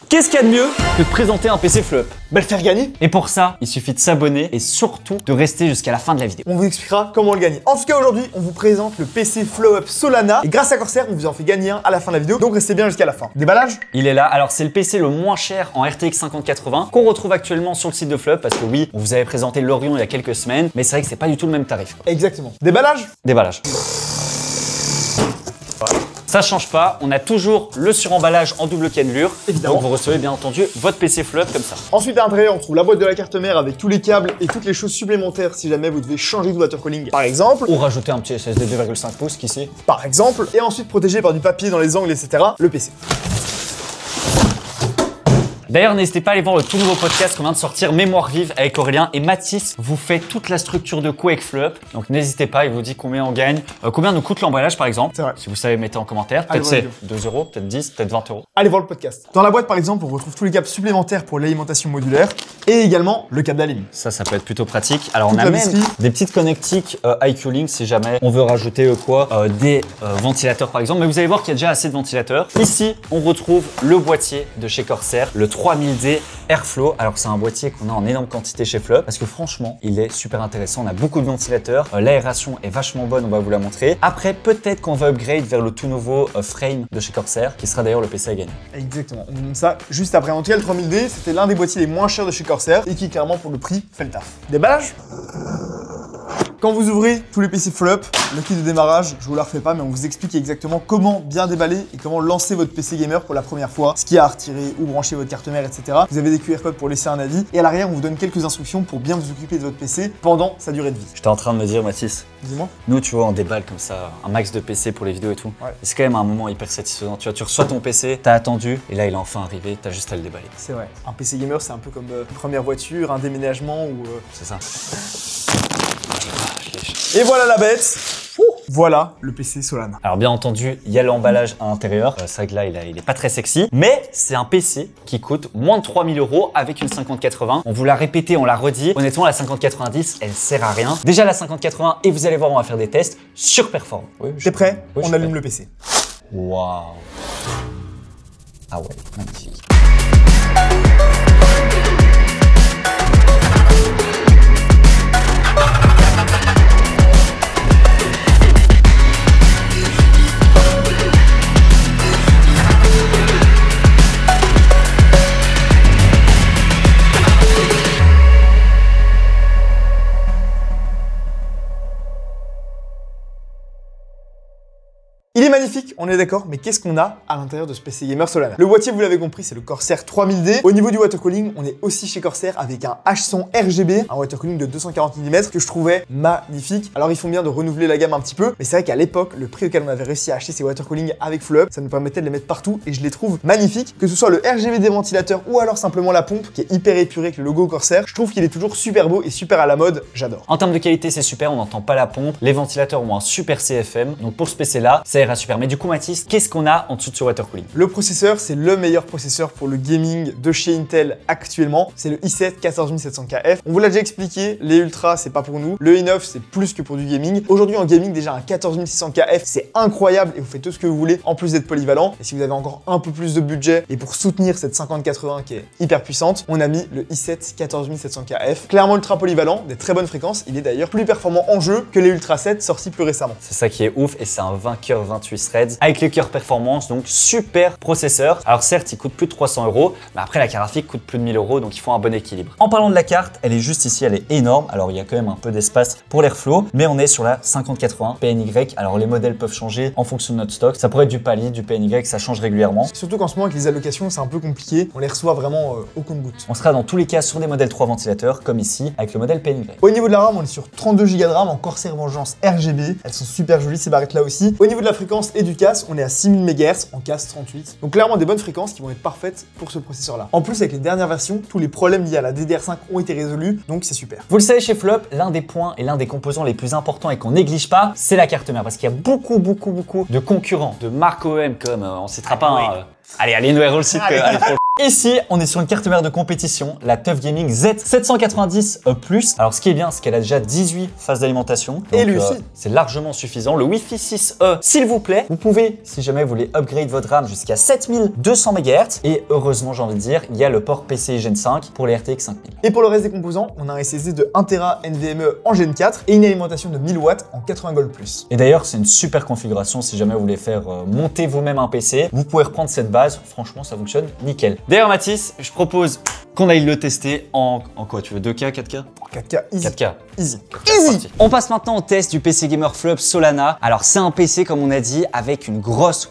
Qu'est-ce qu'il y a de mieux que de présenter un PC flop? Le faire gagner. Et pour ça, il suffit de s'abonner et surtout de rester jusqu'à la fin de la vidéo. On vous expliquera comment le gagner. En tout cas, aujourd'hui, on vous présente le PC Flow Up Solana. Et grâce à Corsair, on vous en fait gagner un à la fin de la vidéo. Donc restez bien jusqu'à la fin. Déballage. Il est là. Alors, c'est le PC le moins cher en RTX 5080 qu'on retrouve actuellement sur le site de Flop. Parce que oui, on vous avait présenté l'Orion il y a quelques semaines. Mais c'est vrai que c'est pas du tout le même tarif, quoi. Exactement. Déballage. Déballage. Ça change pas, on a toujours le suremballage en double cannelure. Évidemment. Donc vous recevez bien entendu votre PC flop comme ça. Ensuite, à l'intérieur, on trouve la boîte de la carte mère avec tous les câbles et toutes les choses supplémentaires si jamais vous devez changer de water cooling, par exemple. Ou rajouter un petit SSD 2,5 pouces, qui sait. Par exemple. Et ensuite, protégé par du papier dans les angles, etc. Le PC. D'ailleurs, n'hésitez pas à aller voir le tout nouveau podcast qu'on vient de sortir, Mémoire vive, avec Aurélien et Mathis vous fait toute la structure de coût avec Flop. Donc n'hésitez pas, il vous dit combien on gagne, combien nous coûte l'emballage par exemple. C'est vrai. Si vous savez, mettez en commentaire. Allez, Peut-être c'est 2 euros, peut-être 10, peut-être 20 euros. Allez voir le podcast. Dans la boîte, par exemple, on retrouve tous les câbles supplémentaires pour l'alimentation modulaire et également le câble d'Alim. Ça peut être plutôt pratique. Alors Toute on a la même visserie. des petites connectiques IQ Link si jamais on veut rajouter des ventilateurs par exemple. Mais vous allez voir qu'il y a déjà assez de ventilateurs. Ici, on retrouve le boîtier de chez Corsair, le 3000D Airflow. Alors c'est un boîtier qu'on a en énorme quantité chez Flop parce que franchement, il est super intéressant. On a beaucoup de ventilateurs. L'aération est vachement bonne, on va vous la montrer. Après, peut-être qu'on va upgrade vers le tout nouveau frame de chez Corsair qui sera d'ailleurs le PC à gagner. Exactement. On vous montre ça juste après. En tout cas, le 3000D, c'était l'un des boîtiers les moins chers de chez Corsair et qui, clairement, pour le prix, fait le taf. Déballage. Quand vous ouvrez tous les PC Flop, le kit de démarrage, je vous la refais pas, mais on vous explique exactement comment bien déballer et comment lancer votre PC gamer pour la première fois, ce qu'il y a à retirer, où brancher votre carte mère, etc. Vous avez des QR codes pour laisser un avis et à l'arrière, on vous donne quelques instructions pour bien vous occuper de votre PC pendant sa durée de vie. J'étais en train de me dire, Mathis, Dis-moi. nous, tu vois, on déballe comme ça un max de PC pour les vidéos et tout. Ouais. Et c'est quand même un moment hyper satisfaisant. Tu vois, tu reçois ton PC, t'as attendu, et là, il est enfin arrivé, t'as juste à le déballer. C'est vrai. Un PC gamer, c'est un peu comme une première voiture, un déménagement ou. C'est ça. Et voilà la bête. Voilà le PC Solana. Alors bien entendu, il y a l'emballage à l'intérieur. C'est vrai que là, il est pas très sexy. Mais c'est un PC qui coûte moins de 3000 € avec une 5080. On vous l'a répété, on l'a redit. Honnêtement, la 5090, elle sert à rien. Déjà la 5080, et vous allez voir, on va faire des tests surperformants. Oui, T'es prêt? Oui, je On suis allume prêt. le PC. Waouh. Ah ouais, magnifique. Il est magnifique, on est d'accord, mais qu'est-ce qu'on a à l'intérieur de ce PC Gamer Solana? Le boîtier, vous l'avez compris, c'est le Corsair 3000D. Au niveau du water cooling, on est aussi chez Corsair avec un H100 RGB, un water cooling de 240 mm que je trouvais magnifique. Alors ils font bien de renouveler la gamme un petit peu, mais c'est vrai qu'à l'époque, le prix auquel on avait réussi à acheter ces water cooling avec Flow Up, ça nous permettait de les mettre partout et je les trouve magnifiques. Que ce soit le RGB des ventilateurs ou alors simplement la pompe qui est hyper épurée avec le logo Corsair, je trouve qu'il est toujours super beau et super à la mode, j'adore. En termes de qualité, c'est super, on n'entend pas la pompe. Les ventilateurs ont un super CFM. Donc pour ce PC-là, ça ira super. Mais du coup, Mathis, qu'est-ce qu'on a en dessous de ce water cooling? Le processeur, c'est le meilleur processeur pour le gaming de chez Intel actuellement. C'est le i7 14700KF. On vous l'a déjà expliqué, les Ultra, c'est pas pour nous. Le i9, c'est plus que pour du gaming. Aujourd'hui, en gaming, déjà un 14600KF, c'est incroyable et vous faites tout ce que vous voulez en plus d'être polyvalent. Et si vous avez encore un peu plus de budget et pour soutenir cette 5080 qui est hyper puissante, on a mis le i7 14700KF. Clairement ultra polyvalent, des très bonnes fréquences. Il est d'ailleurs plus performant en jeu que les Ultra 7 sortis plus récemment. C'est ça qui est ouf et c'est un 20 cœur 28 threads avec les cœurs performance, donc super processeur. Alors certes, il coûte plus de 300 €, mais après la carte graphique coûte plus de 1000 €, donc il faut un bon équilibre. En parlant de la carte, elle est juste ici, elle est énorme. Alors il y a quand même un peu d'espace pour l'airflow, mais on est sur la 5080 PNY. Alors les modèles peuvent changer en fonction de notre stock. Ça pourrait être du Pali, du PNY, ça change régulièrement. Surtout qu'en ce moment, avec les allocations, c'est un peu compliqué. On les reçoit vraiment au compte-gouttes. On sera dans tous les cas sur des modèles 3 ventilateurs, comme ici, avec le modèle PNY. Au niveau de la RAM, on est sur 32 Go de RAM en Corsair Vengeance RGB. Elles sont super jolies ces barrettes là aussi. Au niveau de la fréquence et du CAS, on est à 6000 MHz en CAS 38. Donc clairement des bonnes fréquences qui vont être parfaites pour ce processeur là. En plus, avec les dernières versions, tous les problèmes liés à la DDR5 ont été résolus, donc c'est super. Vous le savez, chez Flop, l'un des points et l'un des composants les plus importants et qu'on néglige pas, c'est la carte mère. Parce qu'il y a beaucoup de concurrents, de marques OEM comme, on citera pas, allez, Alienware aussi, Ici, on est sur une carte mère de compétition, la TUF Gaming Z790+. Alors, ce qui est bien, c'est qu'elle a déjà 18 phases d'alimentation. Et lui aussi. C'est largement suffisant. Le Wi-Fi 6E, s'il vous plaît, vous pouvez, si jamais vous voulez upgrade votre RAM jusqu'à 7200 MHz. Et heureusement, j'ai envie de dire, il y a le port PCI Gen 5 pour les RTX 5000. Et pour le reste des composants, on a un SSD de 1TB NVMe en Gen 4 et une alimentation de 1000 watts en 80 Gold+. Et d'ailleurs, c'est une super configuration si jamais vous voulez faire monter vous-même un PC. Vous pouvez reprendre cette base. Franchement, ça fonctionne nickel. D'ailleurs, Mathis, je propose qu'on aille le tester en quoi? Tu veux 2K, 4K? 4K easy. 4K. Easy. 4K, easy. On passe maintenant au test du PC Gamer Flop Solana. Alors, c'est un PC, comme on a dit, avec une grosse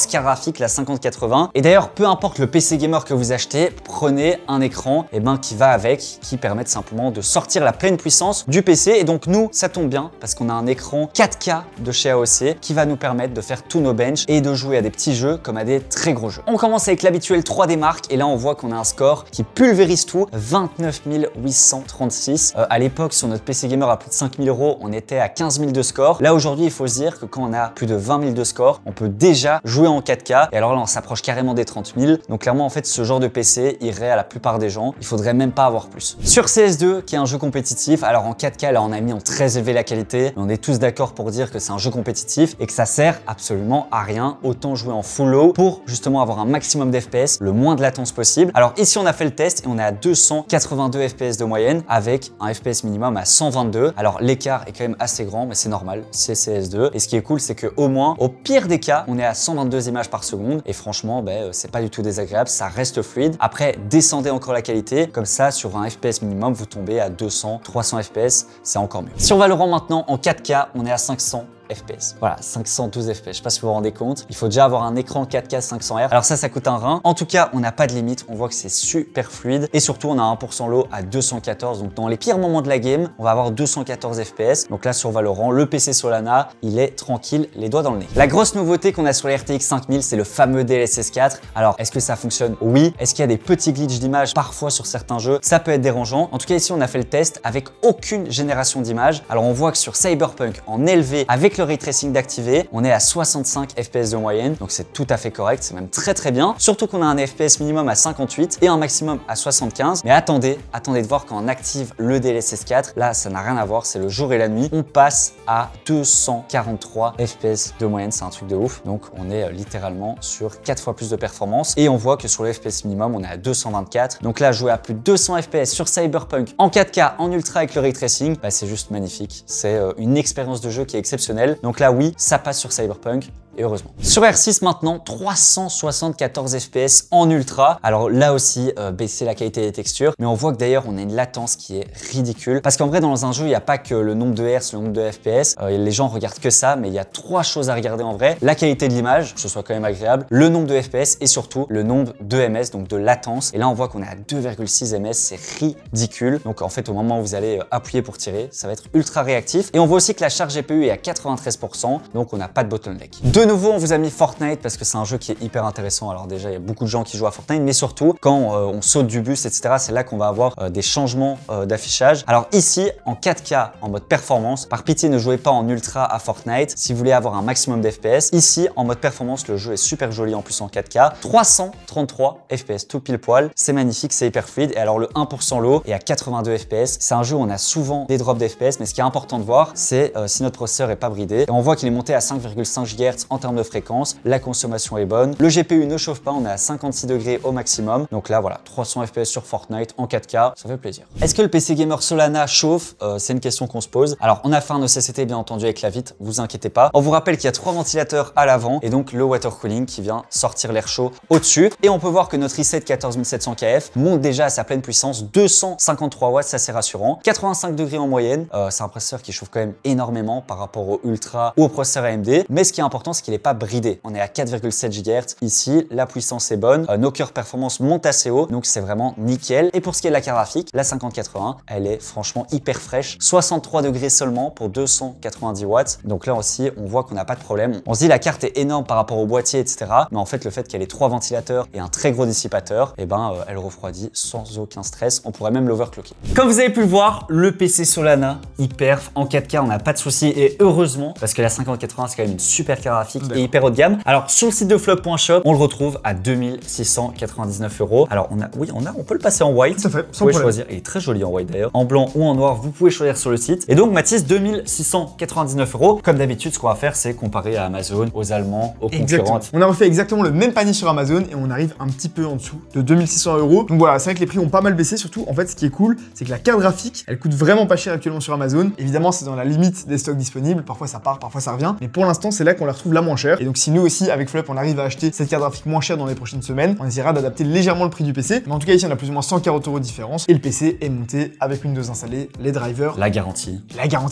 carte graphique, la 5080. Et d'ailleurs, peu importe le PC Gamer que vous achetez, prenez un écran qui va avec, qui permet simplement de sortir la pleine puissance du PC. Et donc, nous, ça tombe bien parce qu'on a un écran 4K de chez AOC qui va nous permettre de faire tous nos benches et de jouer à des petits jeux comme à des très gros jeux. On commence avec l'habituel 3D Mark et là, on voit qu'on a un score qui pulvérise tout, 29 836. À l'époque, sur notre PC Gamer à plus de 5000 €, on était à 15 000 de score. Là, aujourd'hui, il faut se dire que quand on a plus de 20 000 de score, on peut déjà jouer en 4K. Et alors là, on s'approche carrément des 30 000. Donc clairement, en fait, ce genre de PC irait à la plupart des gens. Il faudrait même pas avoir plus. Sur CS2, qui est un jeu compétitif, alors en 4K, là, on a mis en très élevé la qualité. Mais on est tous d'accord pour dire que c'est un jeu compétitif et que ça sert absolument à rien. Autant jouer en full low pour justement avoir un maximum d'FPS, le moins de latence possible. Alors ici, on a fait le test et on est à 282 FPS de moyenne avec un FPS minimum à 122. Alors l'écart est quand même assez grand, mais c'est normal, c'est CS2. Et ce qui est cool, c'est qu'au moins, au pire des cas, on est à 122 images par seconde. Et franchement, c'est pas du tout désagréable, ça reste fluide. Après, descendez encore la qualité. Comme ça, sur un FPS minimum, vous tombez à 200, 300 FPS, c'est encore mieux. Sur Valorant maintenant, en 4K, on est à 500 FPS. Voilà, 512 FPS. Je sais pas si vous vous rendez compte. Il faut déjà avoir un écran 4K 500 Hz. Alors ça coûte un rein. En tout cas, on n'a pas de limite. On voit que c'est super fluide. Et surtout, on a 1% low à 214. Donc dans les pires moments de la game, on va avoir 214 FPS. Donc là, sur Valorant, le PC Solana, il est tranquille, les doigts dans le nez. La grosse nouveauté qu'on a sur les RTX 5000, c'est le fameux DLSS 4. Alors, est-ce que ça fonctionne? Oui. Est-ce qu'il y a des petits glitches d'image parfois sur certains jeux? Ça peut être dérangeant. En tout cas, ici, on a fait le test avec aucune génération d'images. Alors, on voit que sur Cyberpunk, en élevé, avec le ray tracing d'activer, on est à 65 FPS de moyenne, donc c'est tout à fait correct, c'est même très bien. Surtout qu'on a un FPS minimum à 58 et un maximum à 75. Mais attendez de voir quand on active le DLSS 4, là ça n'a rien à voir, c'est le jour et la nuit. On passe à 243 FPS de moyenne, c'est un truc de ouf. Donc on est littéralement sur 4 fois plus de performance et on voit que sur le FPS minimum, on est à 224. Donc là, jouer à plus de 200 FPS sur Cyberpunk en 4K, en ultra avec le ray tracing, c'est juste magnifique. C'est une expérience de jeu qui est exceptionnelle. Donc là, oui, ça passe sur Cyberpunk. Et heureusement. Sur R6 maintenant, 374 FPS en ultra. Alors là aussi, baisser la qualité des textures. Mais on voit que d'ailleurs, on a une latence qui est ridicule. Parce qu'en vrai, dans un jeu, il n'y a pas que le nombre de Hz, le nombre de FPS. Les gens regardent que ça, mais il y a 3 choses à regarder en vrai. La qualité de l'image, que ce soit quand même agréable, le nombre de FPS et surtout le nombre de ms, donc de latence. Et là, on voit qu'on est à 2,6 ms, c'est ridicule. Donc en fait, au moment où vous allez appuyer pour tirer, ça va être ultra réactif. Et on voit aussi que la charge GPU est à 93%, donc on n'a pas de bottleneck. De nouveau, on vous a mis Fortnite parce que c'est un jeu qui est hyper intéressant. Alors déjà, il y a beaucoup de gens qui jouent à Fortnite, mais surtout, quand on saute du bus, etc., c'est là qu'on va avoir des changements d'affichage. Alors ici, en 4K, en mode performance, par pitié, ne jouez pas en ultra à Fortnite si vous voulez avoir un maximum d'FPS. Ici, en mode performance, le jeu est super joli en plus en 4K. 333 FPS, tout pile poil. C'est magnifique, c'est hyper fluide. Et alors le 1% low est à 82 FPS. C'est un jeu où on a souvent des drops d'FPS, mais ce qui est important de voir, c'est si notre processeur est pas bridé. Et on voit qu'il est monté à 5,5 GHz en termes de fréquence, la consommation est bonne, le GPU ne chauffe pas, on est à 56 degrés au maximum, donc là voilà, 300 FPS sur Fortnite en 4K, ça fait plaisir. Est-ce que le PC Gamer Solana chauffe? C'est une question qu'on se pose. Alors on a fait un ECCT bien entendu avec la vitre, vous inquiétez pas. On vous rappelle qu'il y a 3 ventilateurs à l'avant et donc le water cooling qui vient sortir l'air chaud au-dessus. Et on peut voir que notre i7 14700 KF monte déjà à sa pleine puissance, 253 watts, ça c'est rassurant. 85 degrés en moyenne, c'est un processeur qui chauffe quand même énormément par rapport au Ultra ou au processeur AMD, mais ce qui est important, c'est qu'il n'est pas bridé. On est à 4,7 GHz ici, la puissance est bonne, nos cœurs performance montent assez haut, donc c'est vraiment nickel. Et pour ce qui est de la carte graphique, la 5080, elle est franchement hyper fraîche, 63 degrés seulement pour 290 watts. Donc là aussi, on voit qu'on n'a pas de problème. On se dit la carte est énorme par rapport au boîtier, etc. Mais en fait, le fait qu'elle ait 3 ventilateurs et un très gros dissipateur, elle refroidit sans aucun stress. On pourrait même l'overclocker. Comme vous avez pu le voir, le PC Solana, il perf en 4K, on n'a pas de souci et heureusement, parce que la 5080, c'est quand même une super carte graphique. graphique et hyper haut de gamme. Alors sur le site de flop.shop, on le retrouve à 2699 €. Alors on peut le passer en white. Tout à fait, Vous pouvez choisir, il est très joli en white d'ailleurs, en blanc ou en noir, vous pouvez choisir sur le site. Et donc Mathis, 2699 €. Comme d'habitude, ce qu'on va faire, c'est comparer à Amazon, aux Allemands, aux concurrents. On a refait exactement le même panier sur Amazon et on arrive un petit peu en dessous de 2600 €. Donc voilà, c'est vrai que les prix ont pas mal baissé. Surtout, en fait, ce qui est cool, c'est que la carte graphique, elle coûte vraiment pas cher actuellement sur Amazon. Évidemment, c'est dans la limite des stocks disponibles. Parfois ça part, parfois ça revient. Mais pour l'instant, c'est là qu'on la retrouve la moins chère. Et donc si nous aussi, avec Flop, on arrive à acheter cette carte graphique moins chère dans les prochaines semaines, on essaiera d'adapter légèrement le prix du PC. Mais en tout cas, ici, on a plus ou moins 140 € de différence. Et le PC est monté avec Windows installé, les drivers, la garantie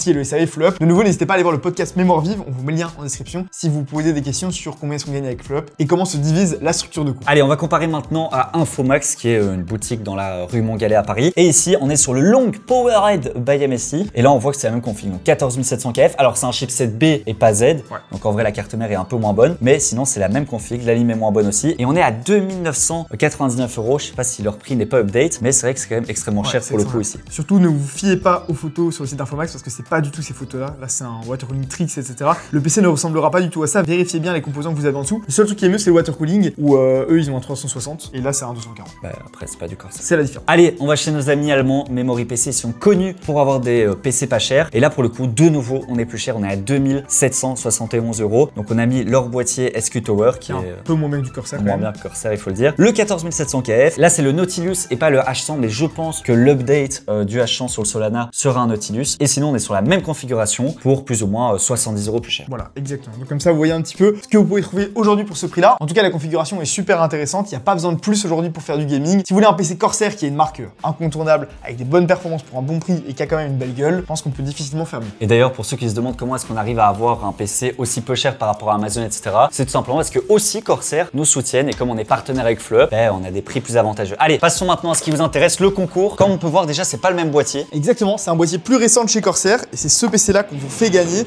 et le SAV Flop. De nouveau, n'hésitez pas à aller voir le podcast Mémoire Vive. On vous met le lien en description si vous posez des questions sur combien est-ce qu'on gagne avec Flop et comment se divise la structure de coût. Allez, on va comparer maintenant à Infomax, qui est une boutique dans la rue Montgallet à Paris. Et ici, on est sur le Long PowerHead by MSI. Et là, on voit que c'est la même config. Donc 14700 KF. Alors, c'est un chipset B et pas Z. Donc en vrai, la carte mère est un peu moins bonne. Mais sinon, c'est la même config. La lime est moins bonne aussi. Et on est à 2999 €. Je sais pas si leur prix n'est pas update, mais c'est vrai que c'est quand même extrêmement cher pour le coup ici. Surtout, ne vous fiez pas aux photos sur le site d'Infomax parce que c'est pas du tout ces photos-là. Là, c'est un water cooling tricks, etc. Le PC ne ressemblera pas du tout à ça. Vérifiez bien les composants que vous avez en dessous. Le seul truc qui est mieux, c'est le water cooling où eux, ils ont un 360 et là, c'est un 240. Bah, après, c'est pas du Corsair. C'est la différence. Allez, on va chez nos amis allemands. Memory PC, ils sont connus pour avoir des PC pas chers. Et là, pour le coup, de nouveau, on est plus cher. On est à 2771 €. Donc, on a mis leur boîtier SQ Tower qui est un peu moins bien que du Corsair. Moins bien que Corsair, il faut le dire. Le 14700 KF. Là, c'est le Nautilus et pas le H100, mais je pense que l'update du H100 sur le Solana sera un Nautilus. Et sinon, on est sur la même configuration pour plus ou moins 70 € plus cher. Voilà, exactement. Donc comme ça, vous voyez un petit peu ce que vous pouvez trouver aujourd'hui pour ce prix-là. En tout cas, la configuration est super intéressante. Il n'y a pas besoin de plus aujourd'hui pour faire du gaming. Si vous voulez un PC Corsair qui est une marque incontournable, avec des bonnes performances pour un bon prix et qui a quand même une belle gueule, je pense qu'on peut difficilement faire mieux. Et d'ailleurs, pour ceux qui se demandent comment est-ce qu'on arrive à avoir un PC aussi peu cher par rapport à Amazon, etc., c'est tout simplement parce que aussi Corsair nous soutiennent et comme on est partenaire avec Flop, on a des prix plus avantageux. Allez, passons maintenant à ce qui vous intéresse, le concours. Comme on peut voir déjà, c'est pas le même boîtier. Exactement, c'est un boîtier plus récent de chez Corsair et c'est ce PC-là qu'on vous fait gagner.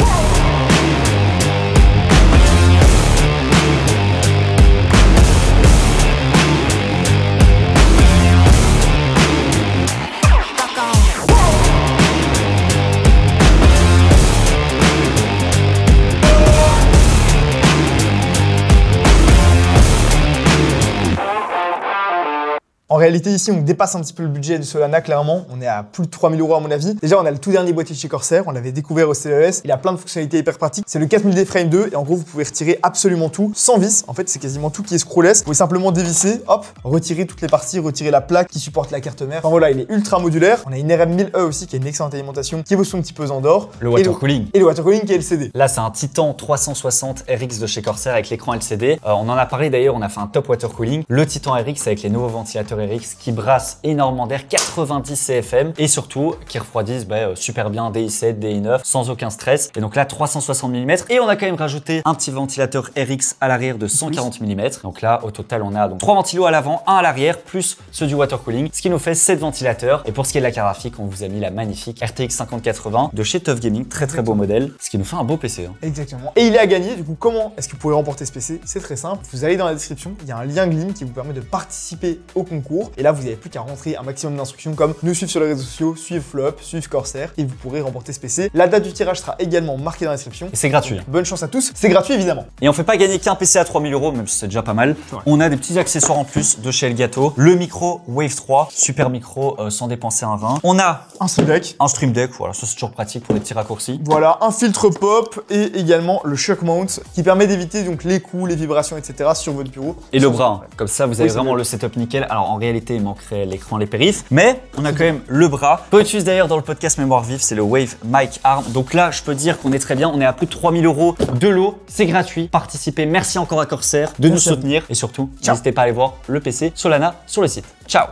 En réalité, ici, on dépasse un petit peu le budget du Solana, clairement. On est à plus de 3000 € à mon avis. Déjà, on a le tout dernier boîtier de chez Corsair. On l'avait découvert au CES. Il a plein de fonctionnalités hyper pratiques. C'est le 4000D Frame 2. Et en gros, vous pouvez retirer absolument tout sans vis. En fait, c'est quasiment tout qui est screwless. Vous pouvez simplement dévisser, hop, retirer toutes les parties, retirer la plaque qui supporte la carte mère. Enfin voilà, il est ultra modulaire. On a une RM1000E aussi qui a une excellente alimentation, qui vaut son petit pesant d'or. Le water cooling. Et le water cooling qui est LCD. Là, c'est un Titan 360 RX de chez Corsair avec l'écran LCD. On en a parlé d'ailleurs, on a fait un top water cooling. Le Titan RX avec les nouveaux ventilateurs RX qui brassent énormément d'air, 90 CFM et surtout qui refroidissent super bien DI7, DI9 sans aucun stress. Et donc là 360 mm et on a quand même rajouté un petit ventilateur RX à l'arrière de 140 mm. Donc là au total on a donc 3 ventilos à l'avant, 1 à l'arrière plus ceux du water cooling, ce qui nous fait 7 ventilateurs. Et pour ce qui est de la carte graphique, on vous a mis la magnifique RTX 5080 de chez Tough Gaming, très beau modèle, ce qui nous fait un beau PC. Exactement. Et il est à gagner. Du coup, comment est-ce que vous pouvez remporter ce PC? C'est très simple. Vous allez dans la description, il y a un lien Gleam qui vous permet de participer au concours. Et là, vous n'avez plus qu'à rentrer un maximum d'instructions comme nous suivre sur les réseaux sociaux, suivre Flop, suivre Corsair et vous pourrez remporter ce PC. La date du tirage sera également marquée dans la description. Et c'est gratuit. Donc, bonne chance à tous. C'est gratuit évidemment. Et on fait pas gagner qu'un PC à 3000 €, même si c'est déjà pas mal. On a des petits accessoires en plus de chez Elgato. Le micro Wave 3, super micro sans dépenser un rein. On a un Stream Deck. Un Stream Deck, voilà, ça c'est toujours pratique pour des petits raccourcis. Voilà, un filtre pop et également le shock mount qui permet d'éviter donc les coups, les vibrations, etc. sur votre bureau. Et le bras, comme ça vous avez vraiment le setup nickel. Alors en réalité il manquerait l'écran, les périphes, mais on a quand même le bras. Peu utilise d'ailleurs dans le podcast Mémoire Vive, c'est le Wave Mic Arm. Donc là je peux dire qu'on est très bien, on est à plus de 3000 € de lot, c'est gratuit. Participez, merci encore à Corsair de nous soutenir et surtout n'hésitez pas à aller voir le PC Solana sur le site. Ciao.